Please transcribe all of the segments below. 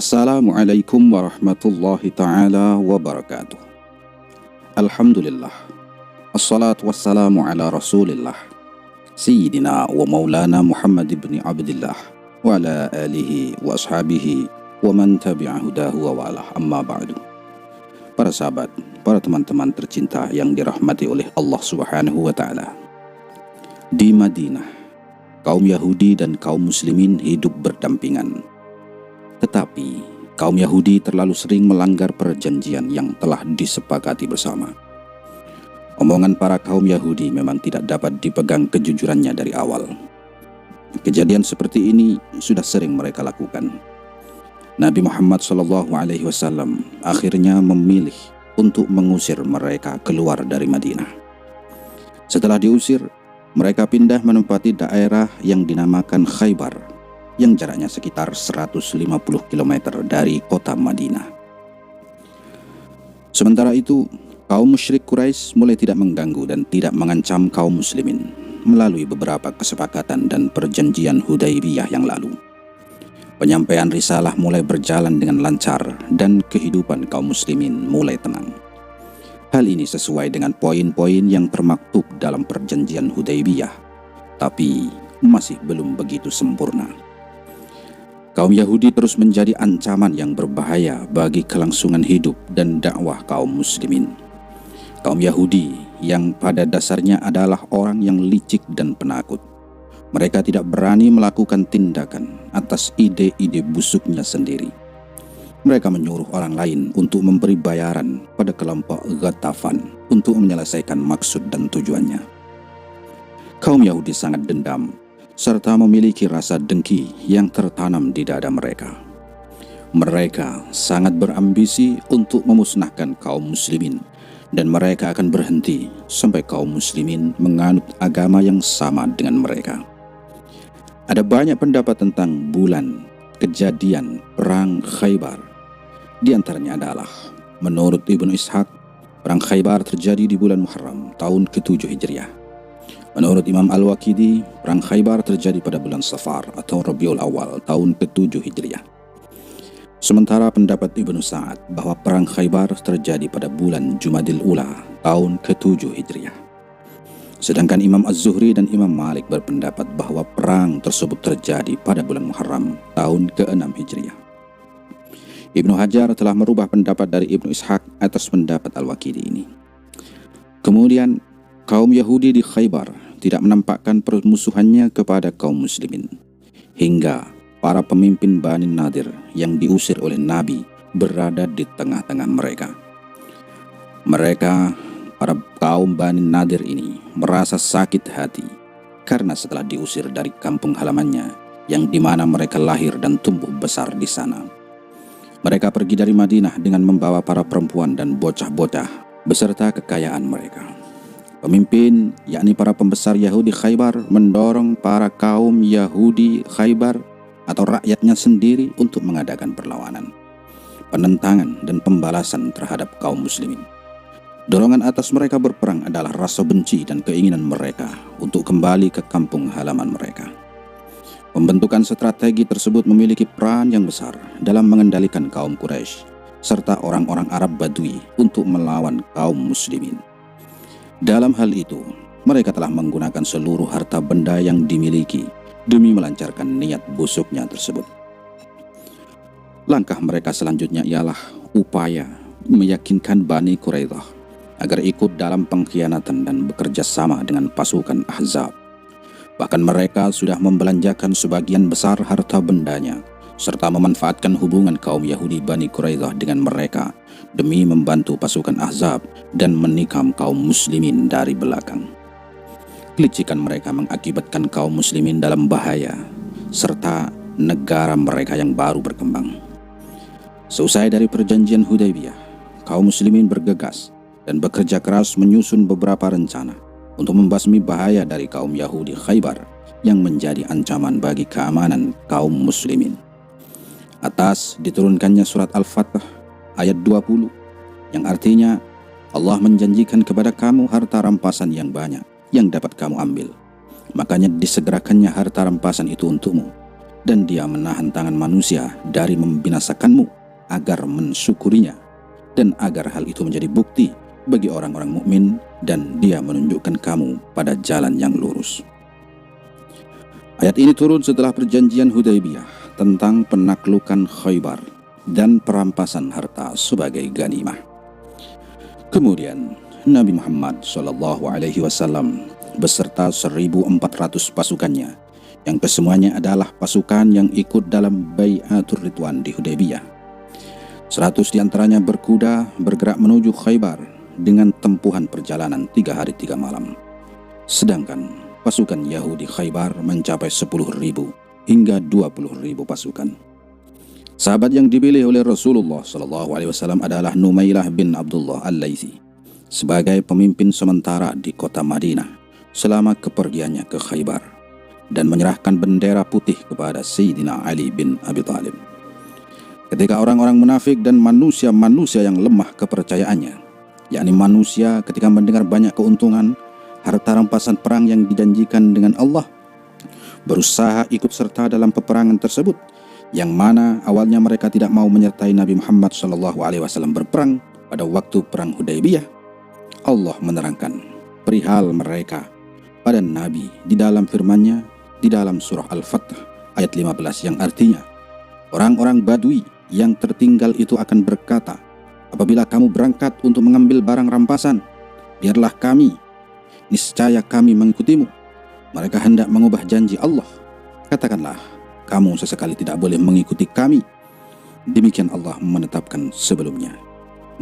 Assalamualaikum warahmatullahi ta'ala wabarakatuh. Alhamdulillah. Assalatu wassalamu ala rasulillah Sayyidina wa maulana Muhammad ibn Abdillah wa ala alihi wa ashabihi wa man tabi'a hudahu wa walah, amma ba'du. Para sahabat, para teman-teman tercinta yang dirahmati oleh Allah subhanahu wa ta'ala, di Madinah, kaum Yahudi dan kaum muslimin hidup berdampingan. Tetapi kaum Yahudi terlalu sering melanggar perjanjian yang telah disepakati bersama. Omongan para kaum Yahudi memang tidak dapat dipegang kejujurannya dari awal. Kejadian seperti ini sudah sering mereka lakukan. Nabi Muhammad SAW akhirnya memilih untuk mengusir mereka keluar dari Madinah. Setelah diusir, mereka pindah menempati daerah yang dinamakan Khaybar, yang jaraknya sekitar 150 km dari kota Madinah. Sementara itu, kaum musyrik Quraisy mulai tidak mengganggu dan tidak mengancam kaum muslimin melalui beberapa kesepakatan dan perjanjian Hudaybiyah yang lalu. Penyampaian risalah mulai berjalan dengan lancar dan kehidupan kaum muslimin mulai tenang. Hal ini sesuai dengan poin-poin yang termaktub dalam perjanjian Hudaybiyah, tapi masih belum begitu sempurna. Kaum Yahudi terus menjadi ancaman yang berbahaya bagi kelangsungan hidup dan dakwah kaum muslimin. Kaum Yahudi yang pada dasarnya adalah orang yang licik dan penakut. Mereka tidak berani melakukan tindakan atas ide-ide busuknya sendiri. Mereka menyuruh orang lain untuk memberi bayaran pada kelompok Ghatafan untuk menyelesaikan maksud dan tujuannya. Kaum Yahudi sangat dendam serta memiliki rasa dengki yang tertanam di dada mereka. Mereka sangat berambisi untuk memusnahkan kaum muslimin, dan mereka akan berhenti sampai kaum muslimin menganut agama yang sama dengan mereka. Ada banyak pendapat tentang bulan kejadian perang Khaybar. Di antaranya adalah, menurut Ibnu Ishaq, perang Khaybar terjadi di bulan Muharram tahun ke-7 Hijriah. Menurut Imam Al-Waqidi, perang Khaybar terjadi pada bulan Safar atau Rabiul Awal tahun ke-7 Hijriah. Sementara pendapat Ibnu Sa'ad bahwa perang Khaybar terjadi pada bulan Jumadil Ula tahun ke-7 Hijriah. Sedangkan Imam Az-Zuhri dan Imam Malik berpendapat bahwa perang tersebut terjadi pada bulan Muharram tahun ke-6 Hijriah. Ibnu Hajar telah merubah pendapat dari Ibnu Ishaq atas pendapat Al-Waqidi ini. Kemudian, kaum Yahudi di Khaybar tidak menampakkan permusuhannya kepada kaum muslimin, hingga para pemimpin Bani Nadir yang diusir oleh Nabi berada di tengah-tengah mereka. Mereka, para kaum Bani Nadir ini, merasa sakit hati karena setelah diusir dari kampung halamannya yang dimana mereka lahir dan tumbuh besar di sana. Mereka pergi dari Madinah dengan membawa para perempuan dan bocah-bocah beserta kekayaan mereka. Pemimpin, yakni para pembesar Yahudi Khaybar, mendorong para kaum Yahudi Khaybar atau rakyatnya sendiri untuk mengadakan perlawanan, penentangan dan pembalasan terhadap kaum muslimin. Dorongan atas mereka berperang adalah rasa benci dan keinginan mereka untuk kembali ke kampung halaman mereka. Pembentukan strategi tersebut memiliki peran yang besar dalam mengendalikan kaum Quraisy serta orang-orang Arab Badui untuk melawan kaum muslimin. Dalam hal itu, mereka telah menggunakan seluruh harta benda yang dimiliki demi melancarkan niat busuknya tersebut. Langkah mereka selanjutnya ialah upaya meyakinkan Bani Quraidah agar ikut dalam pengkhianatan dan bekerja sama dengan pasukan Ahzab. Bahkan mereka sudah membelanjakan sebagian besar harta bendanya serta memanfaatkan hubungan kaum Yahudi Bani Quraidah dengan mereka demi membantu pasukan Ahzab dan menikam kaum muslimin dari belakang. Kelicikan mereka mengakibatkan kaum muslimin dalam bahaya serta negara mereka yang baru berkembang. Seusai dari perjanjian Hudaybiyah, kaum muslimin bergegas dan bekerja keras menyusun beberapa rencana untuk membasmi bahaya dari kaum Yahudi Khaybar yang menjadi ancaman bagi keamanan kaum muslimin. Atas diturunkannya surat Al-Fatah ayat 20 yang artinya, Allah menjanjikan kepada kamu harta rampasan yang banyak yang dapat kamu ambil. Makanya disegerakannya harta rampasan itu untukmu dan Dia menahan tangan manusia dari membinasakanmu agar mensyukurinya, dan agar hal itu menjadi bukti bagi orang-orang mukmin, dan Dia menunjukkan kamu pada jalan yang lurus. Ayat ini turun setelah perjanjian Hudaybiyah tentang penaklukan Khaybar dan perampasan harta sebagai ganimah. Kemudian Nabi Muhammad SAW beserta 1.400 pasukannya, yang kesemuanya adalah pasukan yang ikut dalam Bai'atul Ridwan di Hudaybiyah. 100 diantaranya berkuda bergerak menuju Khaybar dengan tempuhan perjalanan 3 hari 3 malam. Sedangkan pasukan Yahudi Khaybar mencapai 10.000 hingga 20.000 pasukan. Sahabat yang dipilih oleh Rasulullah SAW adalah Numailah bin Abdullah Al-Laitsi sebagai pemimpin sementara di kota Madinah selama kepergiannya ke Khaybar, dan menyerahkan bendera putih kepada Sayyidina Ali bin Abi Thalib. Ketika orang-orang munafik dan manusia-manusia yang lemah kepercayaannya, yakni manusia ketika mendengar banyak keuntungan, harta rampasan perang yang dijanjikan dengan Allah, berusaha ikut serta dalam peperangan tersebut, yang mana awalnya mereka tidak mau menyertai Nabi Muhammad SAW berperang pada waktu perang Hudaybiyah, Allah menerangkan perihal mereka pada Nabi di dalam firman-Nya di dalam surah Al-Fath ayat 15, yang artinya, orang-orang Badui yang tertinggal itu akan berkata, apabila kamu berangkat untuk mengambil barang rampasan, biarlah kami, niscaya kami mengikutimu. Mereka hendak mengubah janji Allah. Katakanlah, kamu sesekali tidak boleh mengikuti kami. Demikian Allah menetapkan sebelumnya.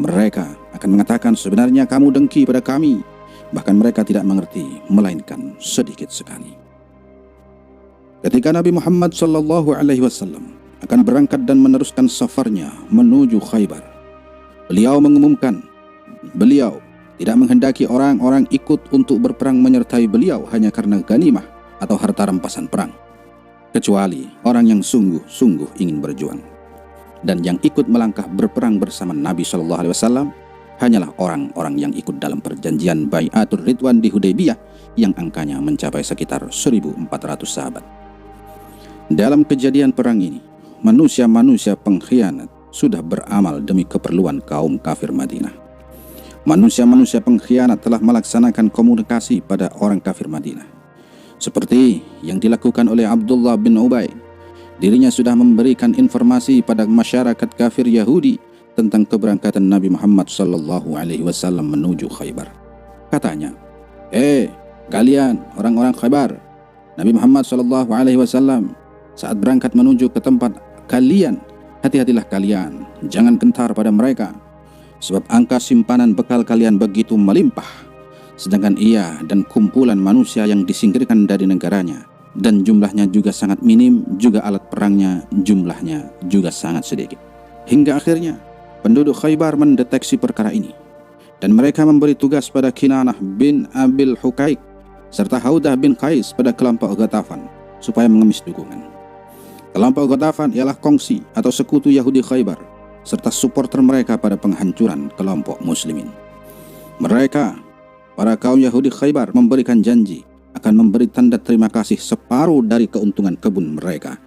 Mereka akan mengatakan, sebenarnya kamu dengki pada kami. Bahkan mereka tidak mengerti, melainkan sedikit sekali. Ketika Nabi Muhammad SAW akan berangkat dan meneruskan safarnya menuju Khaybar, beliau mengumumkan, beliau tidak menghendaki orang-orang ikut untuk berperang menyertai beliau hanya karena ganimah atau harta rampasan perang, kecuali orang yang sungguh-sungguh ingin berjuang. Dan yang ikut melangkah berperang bersama Nabi SAW hanyalah orang-orang yang ikut dalam perjanjian Bai'atul Ridwan di Hudaybiyah yang angkanya mencapai sekitar 1.400 sahabat. Dalam kejadian perang ini, manusia-manusia pengkhianat sudah beramal demi keperluan kaum kafir Madinah. Manusia-manusia pengkhianat telah melaksanakan komunikasi pada orang kafir Madinah, seperti yang dilakukan oleh Abdullah bin Ubay. Dirinya sudah memberikan informasi pada masyarakat kafir Yahudi tentang keberangkatan Nabi Muhammad SAW menuju Khaybar. Katanya, kalian orang-orang Khaybar, Nabi Muhammad SAW saat berangkat menuju ke tempat kalian, hati-hatilah kalian, jangan gentar pada mereka, sebab angka simpanan bekal kalian begitu melimpah, sedangkan ia dan kumpulan manusia yang disingkirkan dari negaranya, dan jumlahnya juga sangat minim, juga alat perangnya jumlahnya juga sangat sedikit. Hingga akhirnya penduduk Khaybar mendeteksi perkara ini, dan mereka memberi tugas pada Kinanah bin Abil Huqaiq serta Haudah bin Qais pada kelompok Ghatafan supaya mengemis dukungan. Kelompok Ghatafan ialah kongsi atau sekutu Yahudi Khaybar serta supporter mereka pada penghancuran kelompok muslimin. Mereka, para kaum Yahudi Khaybar, memberikan janji akan memberi tanda terima kasih separuh dari keuntungan kebun mereka,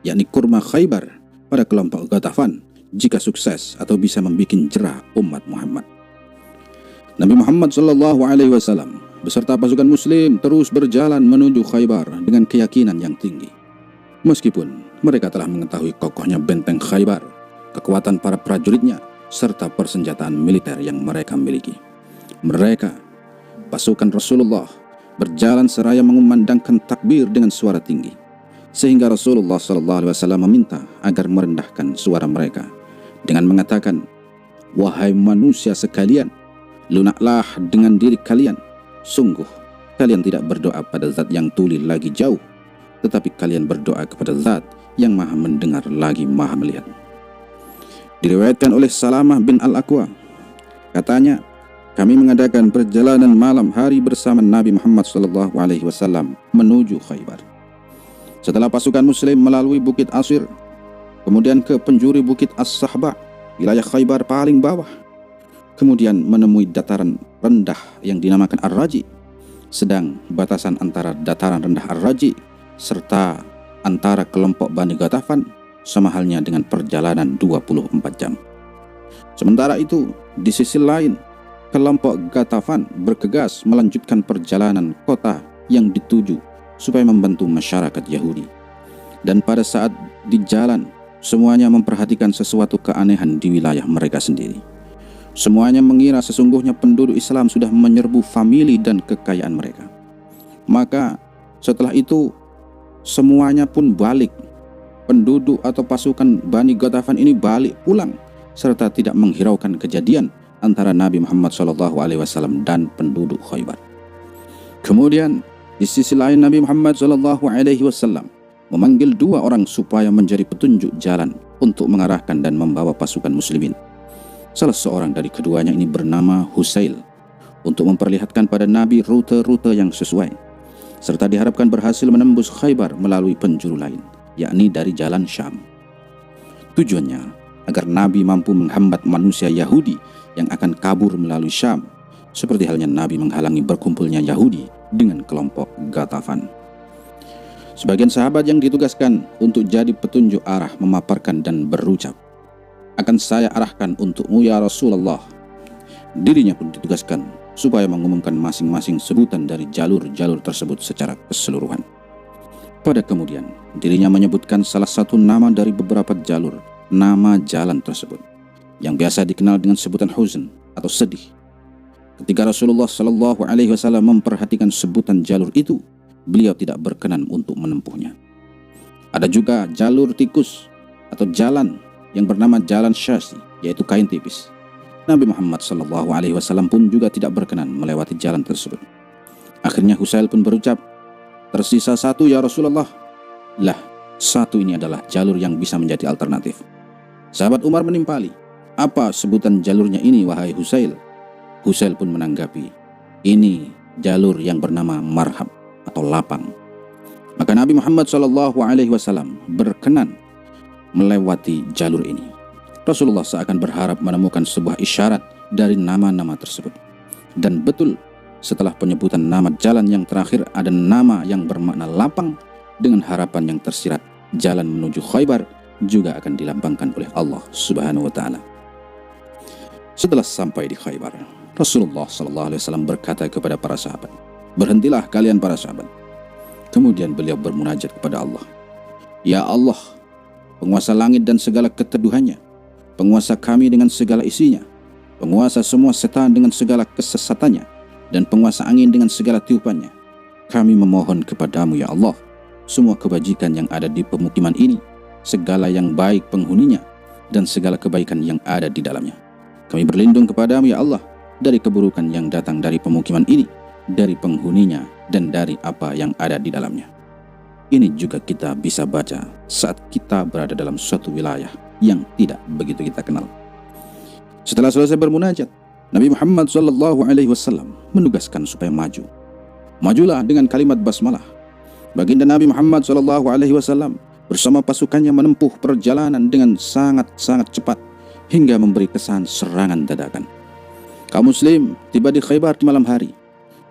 yakni kurma Khaybar, pada kelompok Ghatafan jika sukses atau bisa membuat jerah umat Muhammad. Nabi Muhammad SAW beserta pasukan muslim terus berjalan menuju Khaybar dengan keyakinan yang tinggi. Meskipun mereka telah mengetahui kokohnya benteng Khaybar, kekuatan para prajuritnya, serta persenjataan militer yang mereka miliki. Mereka, pasukan Rasulullah, berjalan seraya mengumandangkan takbir dengan suara tinggi, sehingga Rasulullah SAW meminta agar merendahkan suara mereka dengan mengatakan, wahai manusia sekalian, lunaklah dengan diri kalian. Sungguh kalian tidak berdoa pada zat yang tuli lagi jauh, tetapi kalian berdoa kepada zat yang maha mendengar lagi maha melihat. Diriwayatkan oleh Salamah bin Al-Aqwa, katanya, kami mengadakan perjalanan malam hari bersama Nabi Muhammad SAW menuju Khaybar. Setelah pasukan muslim melalui Bukit Asir, kemudian ke penjuru Bukit As-Sahba, wilayah Khaybar paling bawah, kemudian menemui dataran rendah yang dinamakan Ar-Raji, sedang batasan antara dataran rendah Ar-Raji serta antara kelompok Bani Ghatafan sama halnya dengan perjalanan 24 jam. Sementara itu, di sisi lain, kelompok Ghatafan bergegas melanjutkan perjalanan kota yang dituju supaya membantu masyarakat Yahudi. Dan pada saat di jalan, semuanya memperhatikan sesuatu keanehan di wilayah mereka sendiri. Semuanya mengira sesungguhnya penduduk Islam sudah menyerbu famili dan kekayaan mereka. Maka setelah itu semuanya pun balik. Penduduk atau pasukan Bani Ghatafan ini balik pulang serta tidak menghiraukan kejadian antara Nabi Muhammad SAW dan penduduk Khaybar. Kemudian di sisi lain Nabi Muhammad SAW memanggil 2 orang supaya menjadi petunjuk jalan untuk mengarahkan dan membawa pasukan muslimin. Salah seorang dari keduanya ini bernama Husail untuk memperlihatkan pada Nabi rute-rute yang sesuai, serta diharapkan berhasil menembus Khaybar melalui penjuru lain, yakni dari jalan Syam. Tujuannya agar Nabi mampu menghambat manusia Yahudi yang akan kabur melalui Syam, seperti halnya Nabi menghalangi berkumpulnya Yahudi dengan kelompok Ghatafan. Sebagian sahabat yang ditugaskan untuk jadi petunjuk arah memaparkan dan berucap, "Akan saya arahkan untukmu ya Rasulullah." Dirinya pun ditugaskan supaya mengumumkan masing-masing sebutan dari jalur-jalur tersebut secara keseluruhan. Pada kemudian, dirinya menyebutkan salah satu nama dari beberapa jalur, nama jalan tersebut, yang biasa dikenal dengan sebutan huzn atau sedih. Ketika Rasulullah SAW memperhatikan sebutan jalur itu, beliau tidak berkenan untuk menempuhnya. Ada juga jalur tikus atau jalan yang bernama jalan syasi, yaitu kain tipis. Nabi Muhammad SAW pun juga tidak berkenan melewati jalan tersebut. Akhirnya Husail pun berucap, "Tersisa 1 ya Rasulullah." Lah, 1 ini adalah jalur yang bisa menjadi alternatif. Sahabat Umar menimpali, "Apa sebutan jalurnya ini wahai Husail?" Husail pun menanggapi, "Ini jalur yang bernama marhab atau lapang." Maka Nabi Muhammad SAW berkenan melewati jalur ini. Rasulullah seakan berharap menemukan sebuah isyarat dari nama-nama tersebut. Dan betul, setelah penyebutan nama jalan yang terakhir ada nama yang bermakna lapang, dengan harapan yang tersirat jalan menuju Khaybar juga akan dilambangkan oleh Allah Subhanahu wa taala. Setelah sampai di Khaybar, Rasulullah SAW berkata kepada para sahabat, "Berhentilah kalian para sahabat." Kemudian beliau bermunajat kepada Allah, "Ya Allah, penguasa langit dan segala keteduhannya, penguasa kami dengan segala isinya, penguasa semua setan dengan segala kesesatannya, dan penguasa angin dengan segala tiupannya, kami memohon kepadamu ya Allah, semua kebajikan yang ada di pemukiman ini, segala yang baik penghuninya, dan segala kebaikan yang ada di dalamnya. Kami berlindung kepadamu ya Allah dari keburukan yang datang dari pemukiman ini, dari penghuninya, dan dari apa yang ada di dalamnya." Ini juga kita bisa baca saat kita berada dalam suatu wilayah yang tidak begitu kita kenal. Setelah selesai bermunajat, Nabi Muhammad SAW menugaskan supaya maju. Majulah dengan kalimat basmalah. Baginda Nabi Muhammad SAW bersama pasukannya menempuh perjalanan dengan sangat-sangat cepat hingga memberi kesan serangan dadakan. Kaum muslim tiba di Khaybar di malam hari.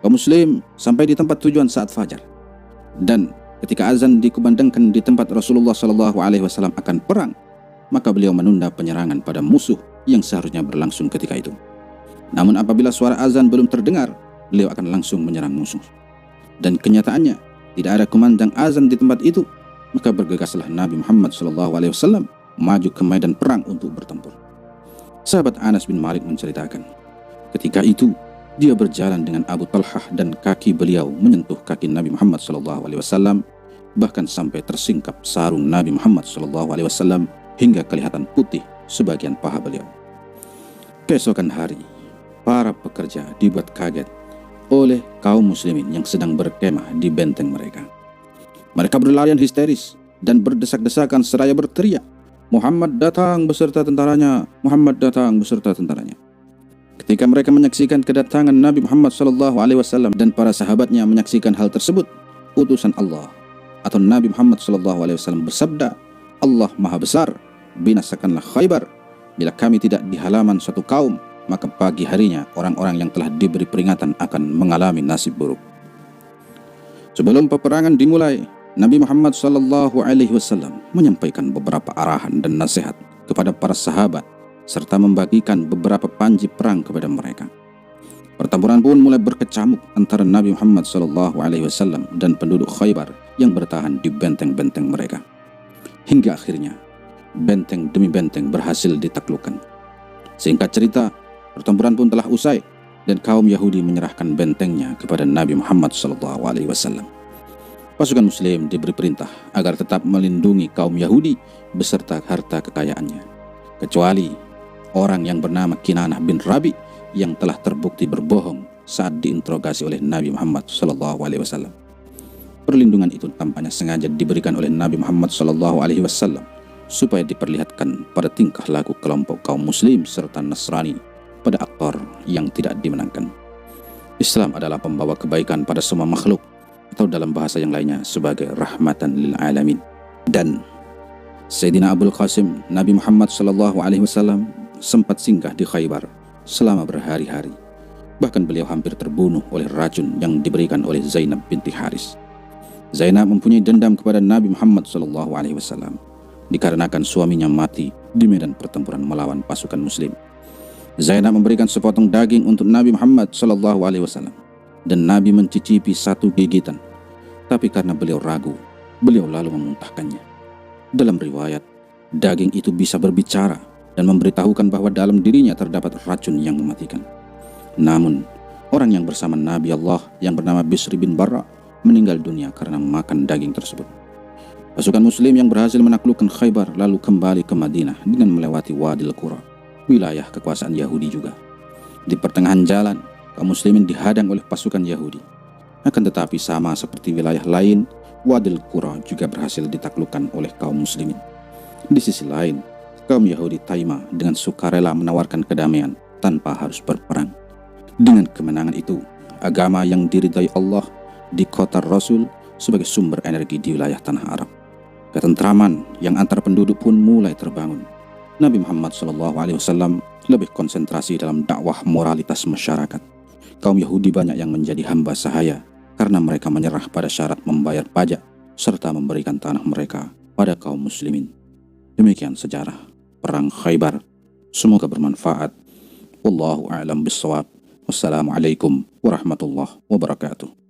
Kaum muslim sampai di tempat tujuan saat fajar. Dan ketika azan dikumandangkan di tempat Rasulullah SAW akan perang, maka beliau menunda penyerangan pada musuh yang seharusnya berlangsung ketika itu. Namun apabila suara azan belum terdengar, beliau akan langsung menyerang musuh. Dan kenyataannya, tidak ada kumandang azan di tempat itu, maka bergegaslah Nabi Muhammad SAW maju ke medan perang untuk bertempur. Sahabat Anas bin Malik menceritakan, ketika itu dia berjalan dengan Abu Talhah dan kaki beliau menyentuh kaki Nabi Muhammad SAW, bahkan sampai tersingkap sarung Nabi Muhammad SAW hingga kelihatan putih sebagian paha beliau. Keesokan hari, para pekerja dibuat kaget oleh kaum muslimin yang sedang berkemah di benteng mereka. Mereka berlarian histeris dan berdesak-desakan seraya berteriak, "Muhammad datang beserta tentaranya, Muhammad datang beserta tentaranya." Ketika mereka menyaksikan kedatangan Nabi Muhammad SAW dan para sahabatnya menyaksikan hal tersebut, utusan Allah atau Nabi Muhammad SAW bersabda, "Allah Maha Besar, binasakanlah Khaybar. Bila kami tidak di halaman suatu kaum, maka pagi harinya orang-orang yang telah diberi peringatan akan mengalami nasib buruk." Sebelum peperangan dimulai, Nabi Muhammad SAW menyampaikan beberapa arahan dan nasihat kepada para sahabat serta membagikan beberapa panji perang kepada mereka. Pertempuran pun mulai berkecamuk antara Nabi Muhammad SAW dan penduduk Khaybar yang bertahan di benteng-benteng mereka. Hingga akhirnya benteng demi benteng berhasil ditaklukkan. Singkat cerita, pertempuran pun telah usai dan kaum Yahudi menyerahkan bentengnya kepada Nabi Muhammad SAW. Pasukan Muslim diberi perintah agar tetap melindungi kaum Yahudi beserta harta kekayaannya, kecuali orang yang bernama Kinanah bin Rabi yang telah terbukti berbohong saat diinterogasi oleh Nabi Muhammad SAW. Perlindungan itu tampaknya sengaja diberikan oleh Nabi Muhammad SAW supaya diperlihatkan pada tingkah laku kelompok kaum Muslim serta Nasrani pada aktor yang tidak dimenangkan. Islam adalah pembawa kebaikan pada semua makhluk, atau dalam bahasa yang lainnya sebagai rahmatan lil alamin. Dan Sayyidina Abul Qasim Nabi Muhammad SAW sempat singgah di Khaybar selama berhari-hari. Bahkan beliau hampir terbunuh oleh racun yang diberikan oleh Zainab binti Haris. Zainab mempunyai dendam kepada Nabi Muhammad SAW dikarenakan suaminya mati di medan pertempuran melawan pasukan Muslim. Zainab memberikan sepotong daging untuk Nabi Muhammad SAW dan Nabi mencicipi satu gigitan, tapi karena beliau ragu, beliau lalu memuntahkannya. Dalam riwayat, daging itu bisa berbicara dan memberitahukan bahwa dalam dirinya terdapat racun yang mematikan. Namun, orang yang bersama Nabi Allah yang bernama Bisri bin Barra meninggal dunia karena makan daging tersebut. Pasukan Muslim yang berhasil menaklukkan Khaybar lalu kembali ke Madinah dengan melewati Wadil Qura, wilayah kekuasaan Yahudi juga. Di pertengahan jalan, kaum Muslimin dihadang oleh pasukan Yahudi. Akan tetapi sama seperti wilayah lain, Wadil Qura juga berhasil ditaklukkan oleh kaum Muslimin. Di sisi lain, kaum Yahudi Taima dengan sukarela menawarkan kedamaian tanpa harus berperang. Dengan kemenangan itu, agama yang diridai Allah di kota Rasul sebagai sumber energi di wilayah tanah Arab. Ketentraman yang antar penduduk pun mulai terbangun. Nabi Muhammad SAW lebih konsentrasi dalam dakwah moralitas masyarakat. Kaum Yahudi banyak yang menjadi hamba sahaya karena mereka menyerah pada syarat membayar pajak serta memberikan tanah mereka pada kaum muslimin. Demikian sejarah Perang Khaybar. Semoga bermanfaat. Wallahu a'lam bishawab. Wassalamualaikum warahmatullahi wabarakatuh.